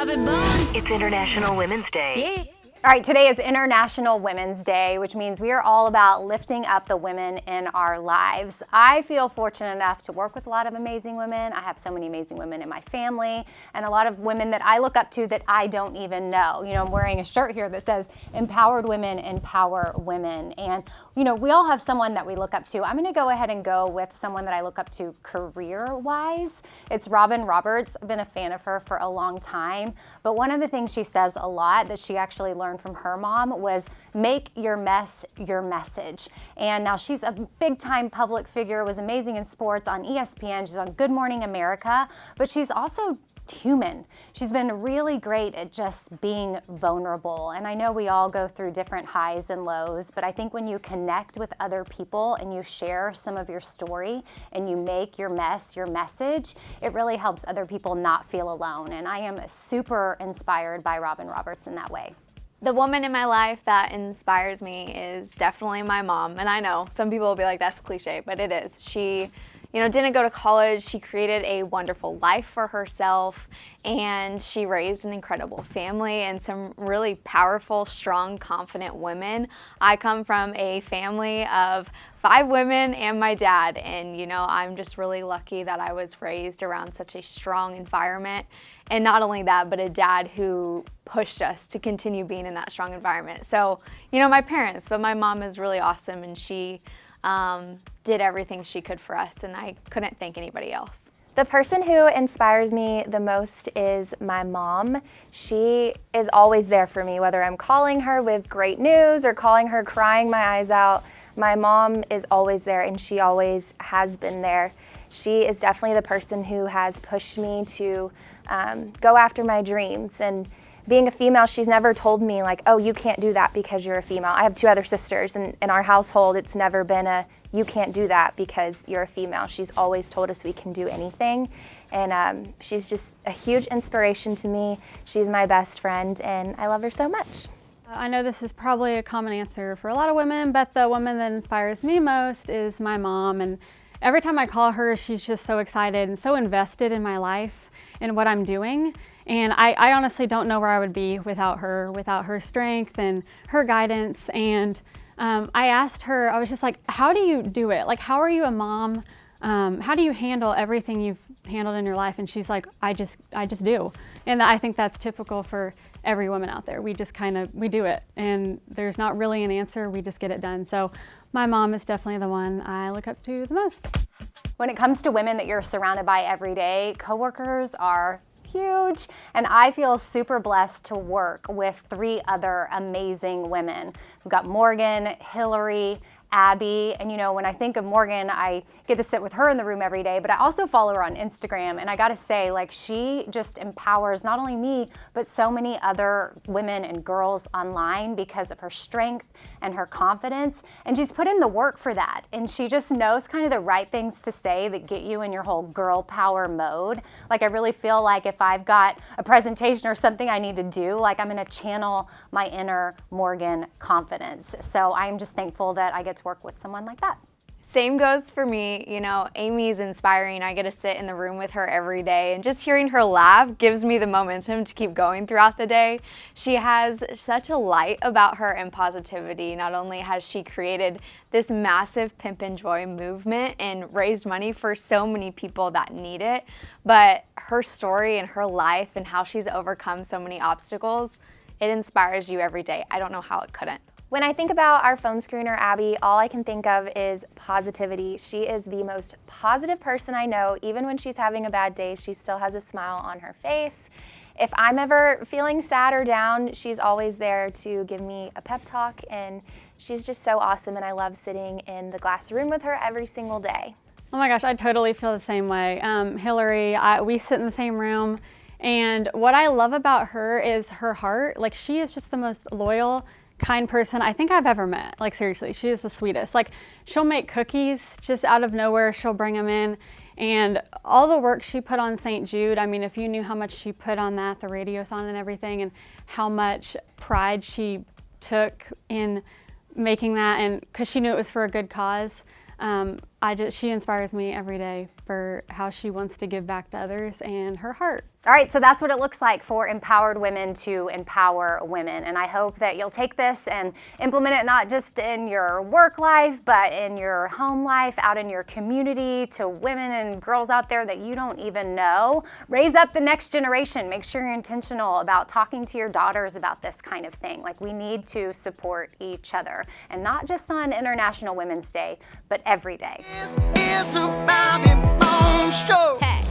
Bobby Bones. It's International Women's Day. Yeah. All right, today is International Women's Day, which means we are all about lifting up the women in our lives. I feel fortunate enough to work with a lot of amazing women. I have so many amazing women in my family and a lot of women that I look up to that I don't even know. You know, I'm wearing a shirt here that says Empowered Women Empower Women. And, you know, we all have someone that we look up to. I'm going to go ahead and go with someone that I look up to career-wise. It's Robin Roberts. I've been a fan of her for a long time. But one of the things she says a lot that she actually learned from her mom was make your mess your message. And now she's a big time public figure, was amazing in sports on ESPN, she's on Good Morning America, but she's also human. She's been really great at just being vulnerable. And I know we all go through different highs and lows, but I think when you connect with other people and you share some of your story and you make your mess your message, it really helps other people not feel alone. And I am super inspired by Robin Roberts in that way. The woman in my life that inspires me is definitely my mom. And I know some people will be like, that's cliche, but it is. She, didn't go to college. She created a wonderful life for herself, and she raised an incredible family and some really powerful, strong, confident women. I come from a family of 5 women and my dad, and I'm just really lucky that I was raised around such a strong environment. And not only that, but a dad who pushed us to continue being in that strong environment. So, my parents, but my mom is really awesome, and she did everything she could for us, and I couldn't thank anybody else. The person who inspires me the most is my mom. She is always there for me, whether I'm calling her with great news or calling her crying my eyes out. My mom is always there, and she always has been there. She is definitely the person who has pushed me to go after my dreams. And being a female, she's never told me like, oh, you can't do that because you're a female. I have 2 other sisters, and in our household, it's never been a, you can't do that because you're a female. She's always told us we can do anything. And she's just a huge inspiration to me. She's my best friend, and I love her so much. I know this is probably a common answer for a lot of women, but the woman that inspires me most is my mom. And every time I call her, she's just so excited and so invested in my life and what I'm doing. And I honestly don't know where I would be without her strength and her guidance. And I asked her, I was just like, how do you do it? Like, how are you a mom? How do you handle everything you've handled in your life? And she's like, I just do. And I think that's typical for every woman out there. We just we do it. And there's not really an answer, we just get it done. So my mom is definitely the one I look up to the most. When it comes to women that you're surrounded by every day, coworkers are huge, and I feel super blessed to work with 3 other amazing women. We've got Morgan, Hillary, Abby, and when I think of Morgan, I get to sit with her in the room every day, but I also follow her on Instagram, and I gotta say, like, she just empowers not only me, but so many other women and girls online because of her strength and her confidence, and she's put in the work for that, and she just knows kind of the right things to say that get you in your whole girl power mode. Like, I really feel like if I've got a presentation or something I need to do, like, I'm gonna channel my inner Morgan confidence. So I'm just thankful that I get to work with someone like that. Same goes for me. Amy's inspiring. I get to sit in the room with her every day, and just hearing her laugh gives me the momentum to keep going throughout the day. She has such a light about her and positivity. Not only has she created this massive Pimp and Joy movement and raised money for so many people that need it, but her story and her life and how she's overcome so many obstacles, it inspires you every day. I don't know how it couldn't. When I think about our phone screener, Abby, all I can think of is positivity. She is the most positive person I know. Even when she's having a bad day, she still has a smile on her face. If I'm ever feeling sad or down, she's always there to give me a pep talk, and she's just so awesome, and I love sitting in the glass room with her every single day. Oh my gosh, I totally feel the same way. Hillary, we sit in the same room, and what I love about her is her heart. Like, she is just the most loyal, kind person I think I've ever met. Like, seriously, she is the sweetest. Like, she'll make cookies just out of nowhere. She'll bring them in, and all the work she put on St. Jude, I mean, if you knew how much she put on that, the radiothon and everything, and how much pride she took in making that, and because she knew it was for a good cause, she inspires me every day for how she wants to give back to others and her heart. All right, so that's what it looks like for empowered women to empower women. And I hope that you'll take this and implement it not just in your work life, but in your home life, out in your community, to women and girls out there that you don't even know. Raise up the next generation. Make sure you're intentional about talking to your daughters about this kind of thing. Like, we need to support each other, and not just on International Women's Day, but every day. It's a Bobby Bones show. Hey.